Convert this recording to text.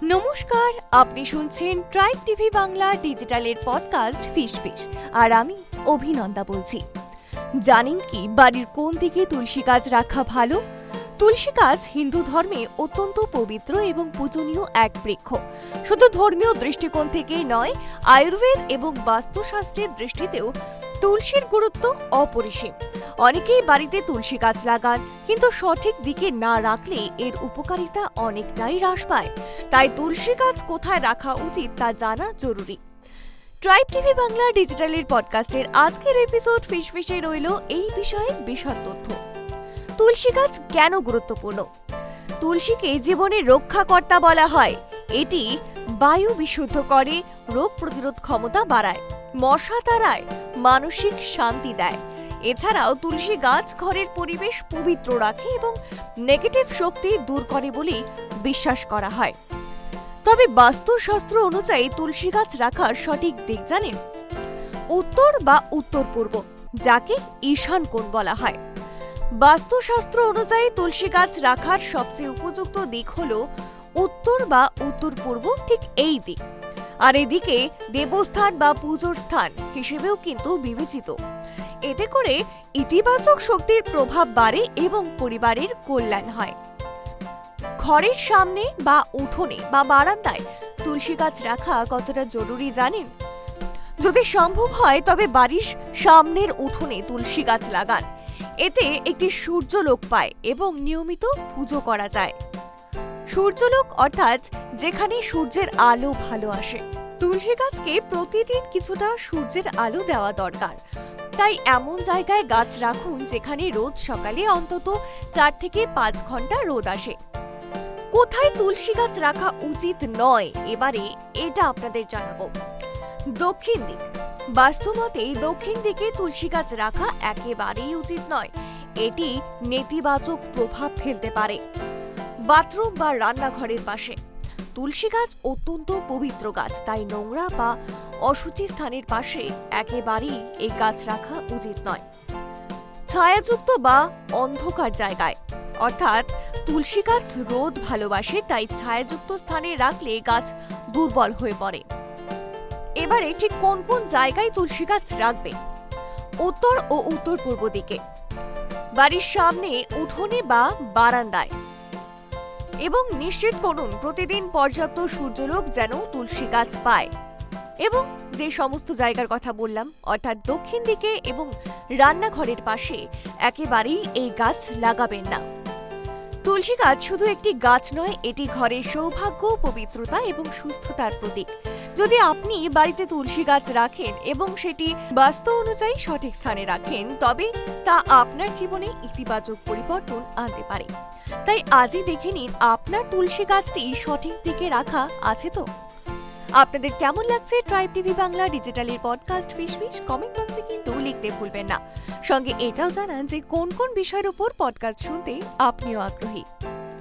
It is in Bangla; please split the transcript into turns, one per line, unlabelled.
নমস্কার, আপনি শুনছেন ট্রাইব টিভি বাংলা ডিজিটালের পডকাস্ট ফিশ ফিশ, আর আমি অভিনন্দা বলছি। জানেন কি বাড়ির কোন দিকে তুলসী গাছ রাখা ভালো? তুলসী গাছ হিন্দু ধর্মে অত্যন্ত পবিত্র এবং পূজনীয় এক বৃক্ষ। শুধু ধর্মীয় দৃষ্টিকোণ থেকেই নয়, আয়ুর্বেদ এবং বাস্তুশাস্ত্রের দৃষ্টিতেও তুলসীর গুরুত্ব অপরিসীম। অনেকেই বাড়িতে তুলসী গাছ লাগান, কিন্তু সঠিক দিকে না রাখলে এর উপকারিতা অনেকটাই হ্রাস পায়। তাই তুলসী গাছ কোথায় রাখা উচিত তা জানা জরুরি। ট্রাইব টিভি বাংলা ডিজিটালের পডকাস্টের আজকের এপিসোড ফিশ ফিশে রইল এই বিষয়ে বিশদ তথ্য। তুলসী গাছ কেন গুরুত্বপূর্ণ? তুলসীকে জীবনের রক্ষাকর্তা বলা হয়। এটি বায়ু বিশুদ্ধ করে, রোগ প্রতিরোধ ক্ষমতা বাড়ায়, মশা তাড়ায়, মানসিক শান্তি দেয়। এছাড়াও তুলসী গাছ ঘরের পরিবেশ পবিত্র রাখে এবং নেগেটিভ শক্তি দূর করে বলে বিশ্বাস করা হয়। তবে বাস্তুশাস্ত্র অনুযায়ী তুলসী গাছ রাখার সঠিক দিক জানেন? উত্তর বা উত্তর পূর্ব, যাকে ঈশান কোণ বলা হয়। বাস্তুশাস্ত্র অনুযায়ী তুলসী গাছ রাখার সবচেয়ে উপযুক্ত দিক হল উত্তর বা উত্তর পূর্ব, ঠিক এই দিক। আর এদিকে দেবস্থান বা পুজোর স্থান হিসেবেও কিন্তু বিবেচিত। এতে করে ইতিবাচক শক্তির প্রভাব বাড়ে এবং পরিবারের কল্যাণ হয়। ঘরের সামনে বা উঠোনে বা বারান্দায় তুলসী গাছ রাখা কতটা জরুরি জানেন? যদি সম্ভব হয় তবে বাড়ির সামনের উঠোনে তুলসী গাছ লাগান। এতে একটি সূর্যলোক পায় এবং নিয়মিত পুজো করা যায়। সূর্যলোক অর্থাৎ যেখানে সূর্যের আলো ভালো আসে। তুলসী গাছকে প্রতিদিন কিছুটা সূর্যের আলো দেওয়া দরকার। তাই এমন জায়গায় গাছ রাখুন যেখানে রোজ সকালে অন্তত 4 থেকে 5 ঘন্টা রোদ আসে। কোথায় তুলসী গাছ রাখা উচিত নয়, এবারে এটা আপনাদের জানাবো। দক্ষিণ দিক। বাস্তুমতে দক্ষিণ দিকে তুলসী গাছ রাখা একেবারেই উচিত নয়। এটি নেতিবাচক প্রভাব ফেলতে পারে। বাথরুম বা রান্নাঘরের পাশে। তুলসী গাছ অত্যন্ত পবিত্র গাছ, তাই নোংরা বা অশুচি স্থানের পাশে একেবারেই এই গাছ রাখা উচিত নয়। ছায়াযুক্ত বা অন্ধকার জায়গায়, অর্থাৎ তুলসী গাছ রোদ ভালোবাসে, তাই ছায়াযুক্ত স্থানে রাখলে গাছ দুর্বল হয়ে পড়ে। এবারে ঠিক কোন কোন জায়গায় তুলসী গাছ রাখবে? উত্তর ও উত্তর পূর্ব দিকে, বাড়ির সামনে, উঠোনে বা বারান্দায়। এবং নিশ্চিত করুন প্রতিদিন পর্যাপ্ত সূর্যালোক যেন তুলসী গাছ পায়। এবং যে সমস্ত জায়গার কথা বললাম, অর্থাৎ দক্ষিণ দিকে এবং রান্নাঘরের পাশে একেবারেই এই গাছ লাগাবেন না। তুলসী গাছ শুধু একটি গাছ নয়, এটি ঘরের সৌভাগ্য, পবিত্রতা এবং সুস্থতার প্রতীক। যদি আপনি বাড়িতে তুলসী গাছ রাখেন এবং সেটি বাস্তু অনুযায়ী সঠিক স্থানে রাখেন, তবে তা আপনার জীবনে ইতিবাচক পরিবর্তন আনতে পারে। তাই আজই দেখে নিন আপনার তুলসী গাছটি সঠিক দিকে রাখা আছে তো। আপনাদের কেমন লাগছে ট্রাইব টিভি বাংলা ডিজিটালের পডকাস্ট ফিশ ফিশ? কমেন্ট বক্সে কিন্তু লিখতে ভুলবেন না। সঙ্গে এটাও জানান যে কোন কোন বিষয়ের উপর পডকাস্ট শুনতে আপনিও আগ্রহী।